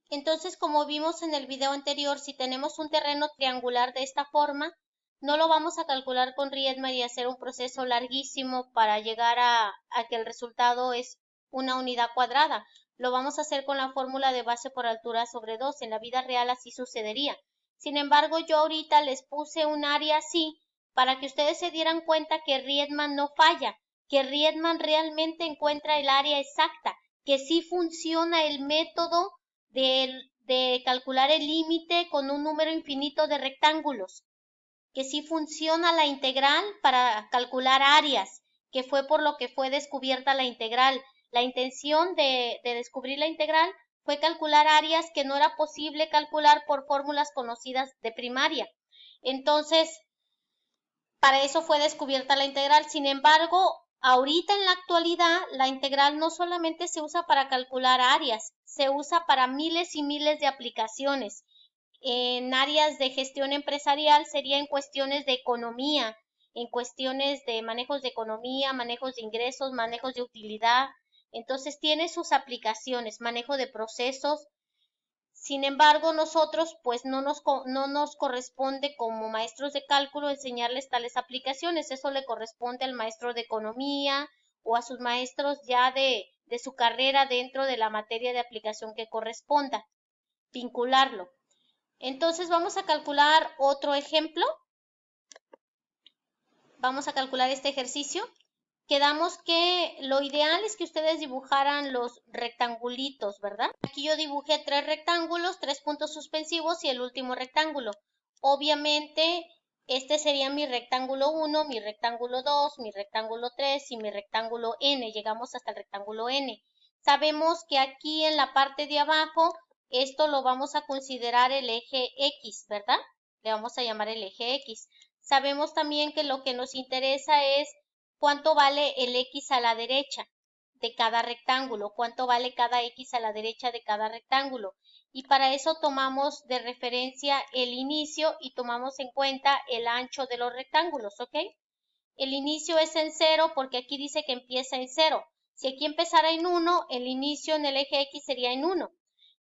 Entonces, como vimos en el video anterior, si tenemos un terreno triangular de esta forma, no lo vamos a calcular con Riemann y hacer un proceso larguísimo para llegar a que el resultado es una unidad cuadrada. Lo vamos a hacer con la fórmula de base por altura sobre 2. En la vida real así sucedería. Sin embargo, yo ahorita les puse un área así para que ustedes se dieran cuenta que Riemann no falla, que Riemann realmente encuentra el área exacta, que sí funciona el método de calcular el límite con un número infinito de rectángulos, que sí funciona la integral para calcular áreas, que fue por lo que fue descubierta la integral. La intención de descubrir la integral fue calcular áreas que no era posible calcular por fórmulas conocidas de primaria. Entonces, para eso fue descubierta la integral. Sin embargo, ahorita en la actualidad, la integral no solamente se usa para calcular áreas, se usa para miles y miles de aplicaciones. En áreas de gestión empresarial sería en cuestiones de economía, en cuestiones de manejos de economía, manejos de ingresos, manejos de utilidad. Entonces tiene sus aplicaciones, manejo de procesos. Sin embargo, nosotros pues no nos corresponde como maestros de cálculo enseñarles tales aplicaciones. Eso le corresponde al maestro de economía o a sus maestros ya de su carrera dentro de la materia de aplicación que corresponda, vincularlo. Entonces vamos a calcular otro ejemplo. Vamos a calcular este ejercicio. Quedamos que lo ideal es que ustedes dibujaran los rectangulitos, ¿verdad? Aquí yo dibujé 3 rectángulos, 3 puntos suspensivos y el último rectángulo. Obviamente, este sería mi rectángulo 1, mi rectángulo 2, mi rectángulo 3 y mi rectángulo n. Llegamos hasta el rectángulo n. Sabemos que aquí en la parte de abajo, esto lo vamos a considerar el eje X, ¿verdad? Le vamos a llamar el eje X. Sabemos también que lo que nos interesa es cuánto vale el X a la derecha de cada rectángulo, cuánto vale cada X a la derecha de cada rectángulo. Y para eso tomamos de referencia el inicio y tomamos en cuenta el ancho de los rectángulos, ¿ok? El inicio es en 0 porque aquí dice que empieza en 0. Si aquí empezara en 1, el inicio en el eje X sería en 1.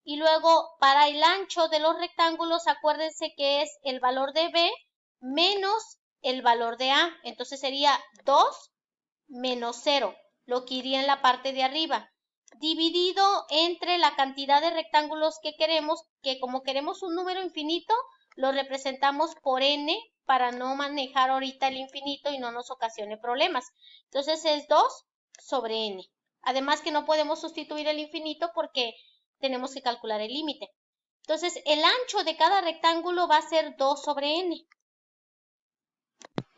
Y luego, para el ancho de los rectángulos, acuérdense que es el valor de B menos el valor de A. Entonces sería 2 menos 0, lo que iría en la parte de arriba, dividido entre la cantidad de rectángulos que queremos, que como queremos un número infinito, lo representamos por n para no manejar ahorita el infinito y no nos ocasione problemas. Entonces es 2 sobre n. Además que no podemos sustituir el infinito porque tenemos que calcular el límite. Entonces el ancho de cada rectángulo va a ser 2 sobre n.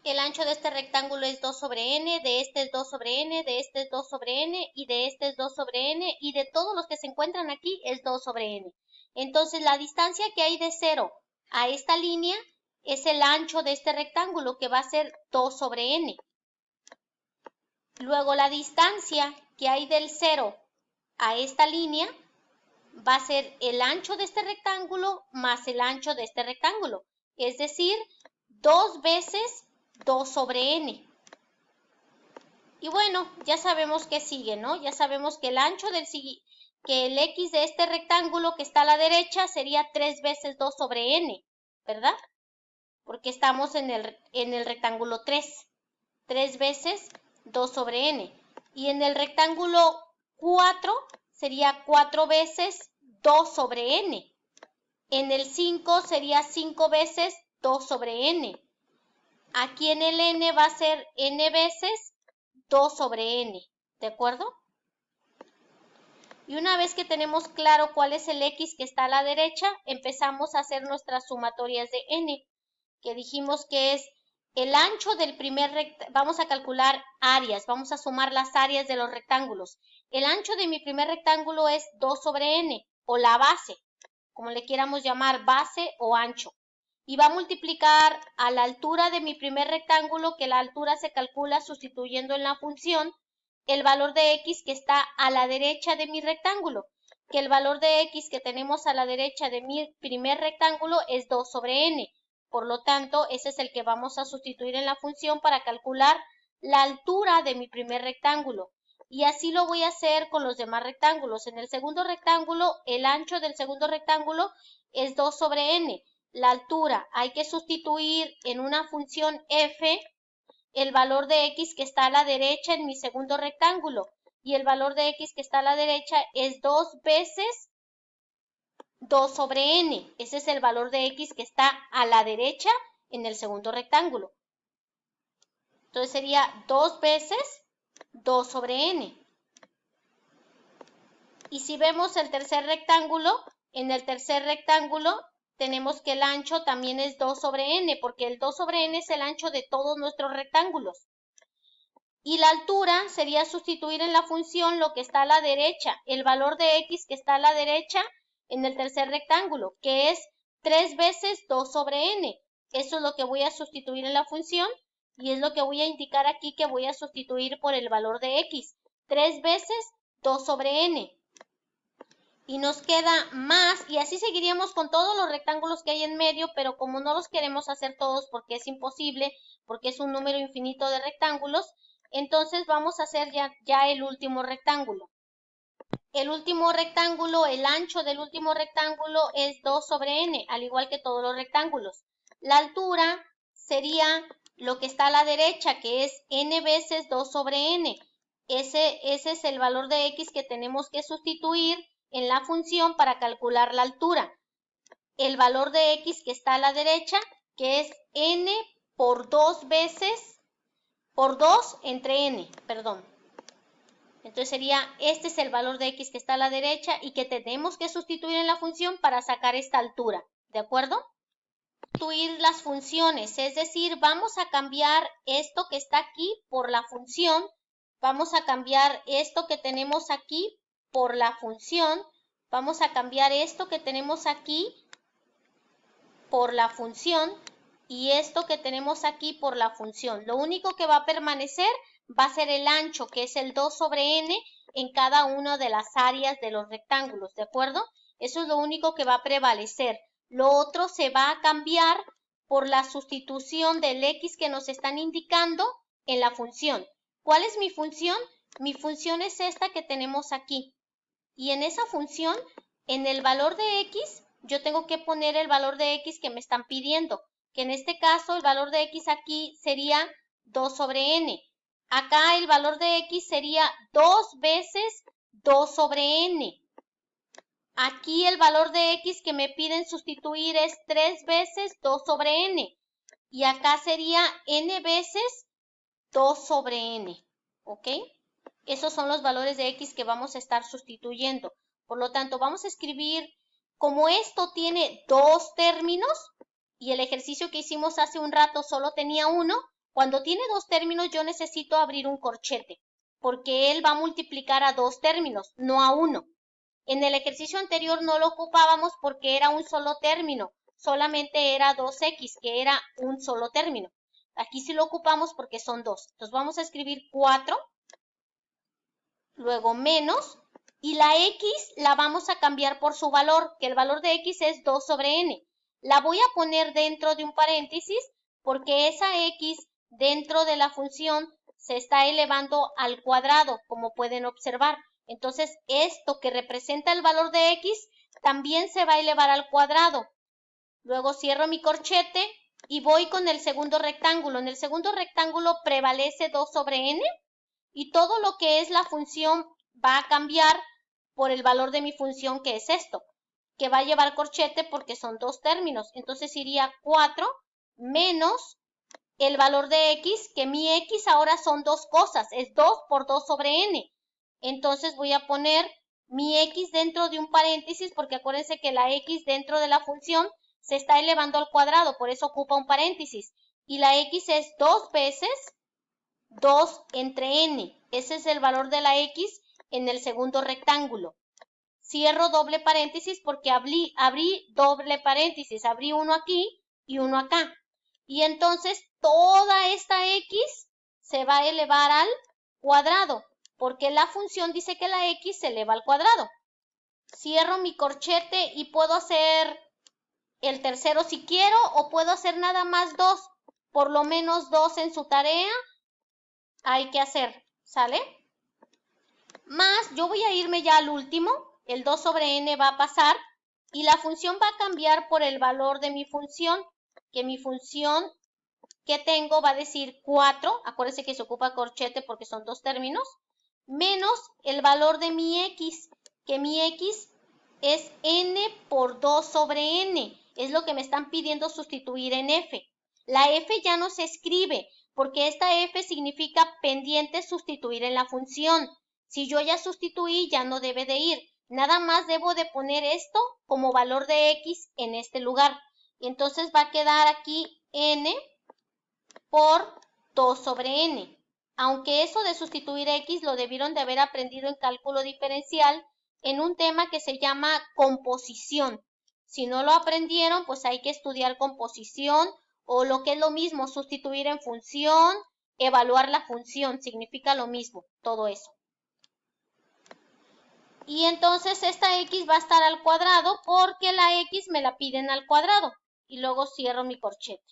El ancho de este rectángulo es 2 sobre n, de este es 2 sobre n, de este es 2 sobre n, y de este es 2 sobre n, y de todos los que se encuentran aquí es 2 sobre n. Entonces, la distancia que hay de 0 a esta línea es el ancho de este rectángulo, que va a ser 2 sobre n. Luego, la distancia que hay del 0 a esta línea va a ser el ancho de este rectángulo más el ancho de este rectángulo. Es decir, 2 veces 2 sobre n. Y bueno, ya sabemos que sigue, ¿no? Ya sabemos que el ancho que el x de este rectángulo que está a la derecha sería 3 veces 2 sobre n, ¿verdad? Porque estamos en el rectángulo 3. 3 veces 2 sobre n. Y en el rectángulo 4 sería 4 veces 2 sobre n. En el 5 sería 5 veces 2 sobre n. Aquí en el n va a ser n veces 2 sobre n, ¿de acuerdo? Y una vez que tenemos claro cuál es el x que está a la derecha, empezamos a hacer nuestras sumatorias de n, que dijimos que es el ancho del primer rectángulo. Vamos a calcular áreas, vamos a sumar las áreas de los rectángulos. El ancho de mi primer rectángulo es 2 sobre n, o la base, como le quieramos llamar, base o ancho. Y va a multiplicar a la altura de mi primer rectángulo, que la altura se calcula sustituyendo en la función el valor de x que está a la derecha de mi rectángulo, que el valor de x que tenemos a la derecha de mi primer rectángulo es 2 sobre n. Por lo tanto, ese es el que vamos a sustituir en la función para calcular la altura de mi primer rectángulo. Y así lo voy a hacer con los demás rectángulos. En el segundo rectángulo, el ancho del segundo rectángulo es 2 sobre n. La altura, hay que sustituir en una función f el valor de x que está a la derecha en mi segundo rectángulo. Y el valor de x que está a la derecha es 2 veces 2 sobre n. Ese es el valor de x que está a la derecha en el segundo rectángulo. Entonces sería 2 veces 2 sobre n. Y si vemos el tercer rectángulo, en el tercer rectángulo tenemos que el ancho también es 2 sobre n, porque el 2 sobre n es el ancho de todos nuestros rectángulos. Y la altura sería sustituir en la función lo que está a la derecha, el valor de x que está a la derecha en el tercer rectángulo, que es 3 veces 2 sobre n. Eso es lo que voy a sustituir en la función y es lo que voy a indicar aquí que voy a sustituir por el valor de x. 3 veces 2 sobre n. Y nos queda más, y así seguiríamos con todos los rectángulos que hay en medio, pero como no los queremos hacer todos porque es imposible, porque es un número infinito de rectángulos, entonces vamos a hacer ya el último rectángulo. El último rectángulo, el ancho del último rectángulo es 2 sobre n, al igual que todos los rectángulos. La altura sería lo que está a la derecha, que es n veces 2 sobre n. Ese es el valor de x que tenemos que sustituir en la función para calcular la altura. El valor de x que está a la derecha, que es n por 2 veces, por 2 entre n, perdón. Entonces sería, este es el valor de x que está a la derecha y que tenemos que sustituir en la función para sacar esta altura, ¿de acuerdo? Sustituir las funciones, es decir, vamos a cambiar esto que está aquí por la función, vamos a cambiar esto que tenemos aquí por la función, vamos a cambiar esto que tenemos aquí por la función y esto que tenemos aquí por la función. Lo único que va a permanecer va a ser el ancho, que es el 2 sobre n en cada una de las áreas de los rectángulos, ¿de acuerdo? Eso es lo único que va a prevalecer. Lo otro se va a cambiar por la sustitución del x que nos están indicando en la función. ¿Cuál es mi función? Mi función es esta que tenemos aquí. Y en esa función, en el valor de x, yo tengo que poner el valor de x que me están pidiendo, que en este caso el valor de x aquí sería 2 sobre n. Acá el valor de x sería 2 veces 2 sobre n. Aquí el valor de x que me piden sustituir es 3 veces 2 sobre n. Y acá sería n veces 2 sobre n. ¿Ok? Esos son los valores de x que vamos a estar sustituyendo. Por lo tanto, vamos a escribir, como esto tiene dos términos, y el ejercicio que hicimos hace un rato solo tenía uno, cuando tiene dos términos yo necesito abrir un corchete, porque él va a multiplicar a dos términos, no a uno. En el ejercicio anterior no lo ocupábamos porque era un solo término, solamente era 2x, que era un solo término. Aquí sí lo ocupamos porque son dos. Entonces vamos a escribir 4, luego menos, y la x la vamos a cambiar por su valor, que el valor de x es 2 sobre n. La voy a poner dentro de un paréntesis porque esa x dentro de la función se está elevando al cuadrado, como pueden observar. Entonces, esto que representa el valor de x también se va a elevar al cuadrado. Luego cierro mi corchete y voy con el segundo rectángulo. En el segundo rectángulo prevalece 2 sobre n y todo lo que es la función va a cambiar por el valor de mi función, que es esto, que va a llevar corchete porque son dos términos. Entonces iría 4 menos el valor de x, que mi x ahora son dos cosas, es 2 por 2 sobre n. Entonces voy a poner mi x dentro de un paréntesis porque acuérdense que la x dentro de la función se está elevando al cuadrado, por eso ocupa un paréntesis. Y la x es 2 veces 2 entre n. Ese es el valor de la x en el segundo rectángulo. Cierro doble paréntesis porque abrí doble paréntesis. Abrí uno aquí y uno acá. Y entonces toda esta x se va a elevar al cuadrado, porque la función dice que la x se eleva al cuadrado. Cierro mi corchete y puedo hacer el tercero si quiero, o puedo hacer nada más 2. Por lo menos 2 en su tarea hay que hacer, ¿sale? Más, yo voy a irme ya al último, el 2 sobre n va a pasar y la función va a cambiar por el valor de mi función, que mi función que tengo va a decir 4, acuérdense que se ocupa corchete porque son dos términos, menos el valor de mi x, que mi x es n por 2 sobre n, es lo que me están pidiendo sustituir en f. La f ya no se escribe, porque esta f significa pendiente sustituir en la función. Si yo ya sustituí, ya no debe de ir. Nada más debo de poner esto como valor de x en este lugar. Entonces va a quedar aquí n por 2 sobre n. Aunque eso de sustituir x lo debieron de haber aprendido en cálculo diferencial en un tema que se llama composición. Si no lo aprendieron, pues hay que estudiar composición o lo que es lo mismo, sustituir en función, evaluar la función, significa lo mismo, todo eso. Y entonces esta x va a estar al cuadrado porque la x me la piden al cuadrado. Y luego cierro mi corchete.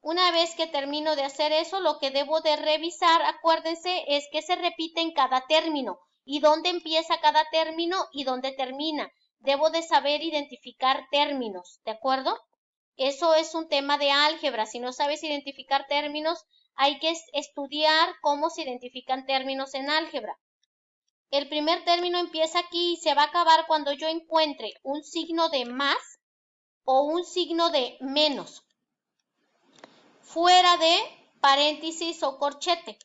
Una vez que termino de hacer eso, lo que debo de revisar, acuérdense, es que se repite en cada término y dónde empieza cada término y dónde termina. Debo de saber identificar términos, ¿de acuerdo? Eso es un tema de álgebra. Si no sabes identificar términos, hay que estudiar cómo se identifican términos en álgebra. El primer término empieza aquí y se va a acabar cuando yo encuentre un signo de más o un signo de menos fuera de paréntesis o corchete,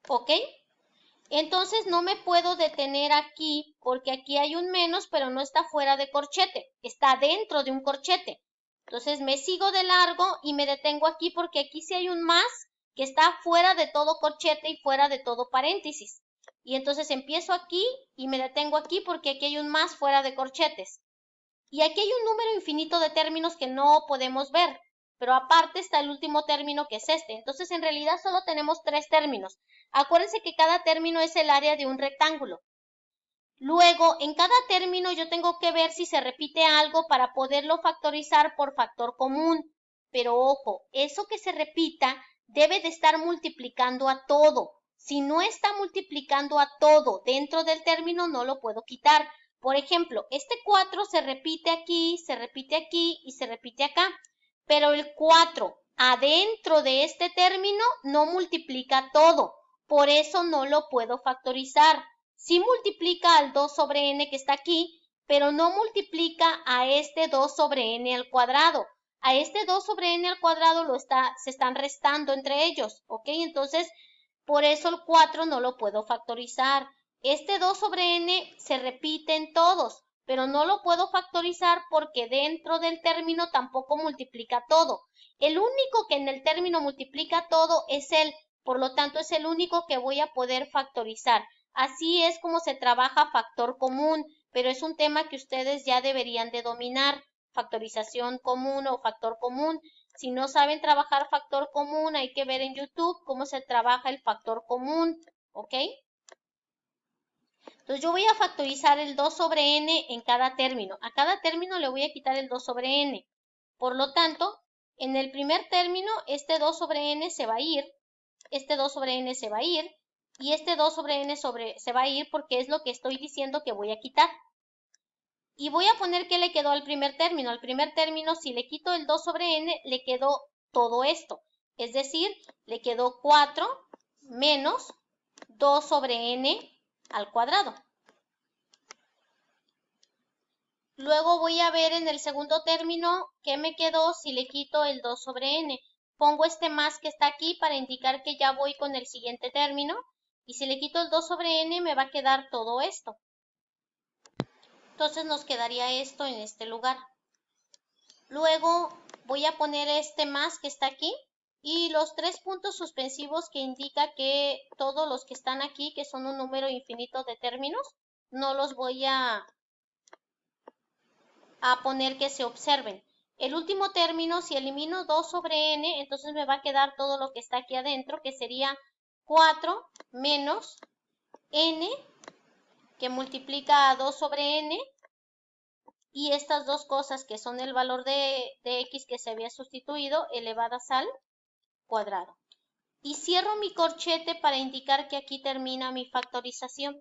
¿ok? Entonces no me puedo detener aquí porque aquí hay un menos, pero no está fuera de corchete, está dentro de un corchete. Entonces me sigo de largo y me detengo aquí porque aquí sí hay un más que está fuera de todo corchete y fuera de todo paréntesis. Y entonces empiezo aquí y me detengo aquí porque aquí hay un más fuera de corchetes. Y aquí hay un número infinito de términos que no podemos ver, pero aparte está el último término que es este. Entonces, en realidad solo tenemos 3 términos. Acuérdense que cada término es el área de un rectángulo. Luego, en cada término yo tengo que ver si se repite algo para poderlo factorizar por factor común. Pero ojo, eso que se repita debe de estar multiplicando a todo. Si no está multiplicando a todo dentro del término, no lo puedo quitar. Por ejemplo, este 4 se repite aquí y se repite acá. Pero el 4 adentro de este término no multiplica todo. Por eso no lo puedo factorizar. Sí multiplica al 2 sobre n que está aquí, pero no multiplica a este 2 sobre n al cuadrado. A este 2 sobre n al cuadrado se están restando entre ellos, ¿ok? Entonces, por eso el 4 no lo puedo factorizar. Este 2 sobre n se repite en todos, pero no lo puedo factorizar porque dentro del término tampoco multiplica todo. El único que en el término multiplica todo es él, por lo tanto es el único que voy a poder factorizar. Así es como se trabaja factor común, pero es un tema que ustedes ya deberían de dominar, factorización común o factor común. Si no saben trabajar factor común, hay que ver en YouTube cómo se trabaja el factor común, ¿ok? Entonces yo voy a factorizar el 2 sobre n en cada término. A cada término le voy a quitar el 2 sobre n. Por lo tanto, en el primer término, este 2 sobre n se va a ir, este 2 sobre n se va a ir, y este 2 sobre n se va a ir porque es lo que estoy diciendo que voy a quitar. Y voy a poner que le quedó al primer término. Al primer término, si le quito el 2 sobre n, le quedó todo esto. Es decir, le quedó 4 menos 2 sobre n al cuadrado. Luego voy a ver en el segundo término qué me quedó si le quito el 2 sobre n. Pongo este más que está aquí para indicar que ya voy con el siguiente término. Y si le quito el 2 sobre n me va a quedar todo esto. Entonces nos quedaría esto en este lugar. Luego voy a poner este más que está aquí y los 3 puntos suspensivos que indica que todos los que están aquí, que son un número infinito de términos, no los voy a poner que se observen. El último término, si elimino 2 sobre n, entonces me va a quedar todo lo que está aquí adentro, que sería 4 menos n, que multiplica a 2 sobre n, y estas dos cosas que son el valor de x que se había sustituido, elevadas al cuadrado. y cierro mi corchete para indicar que aquí termina mi factorización.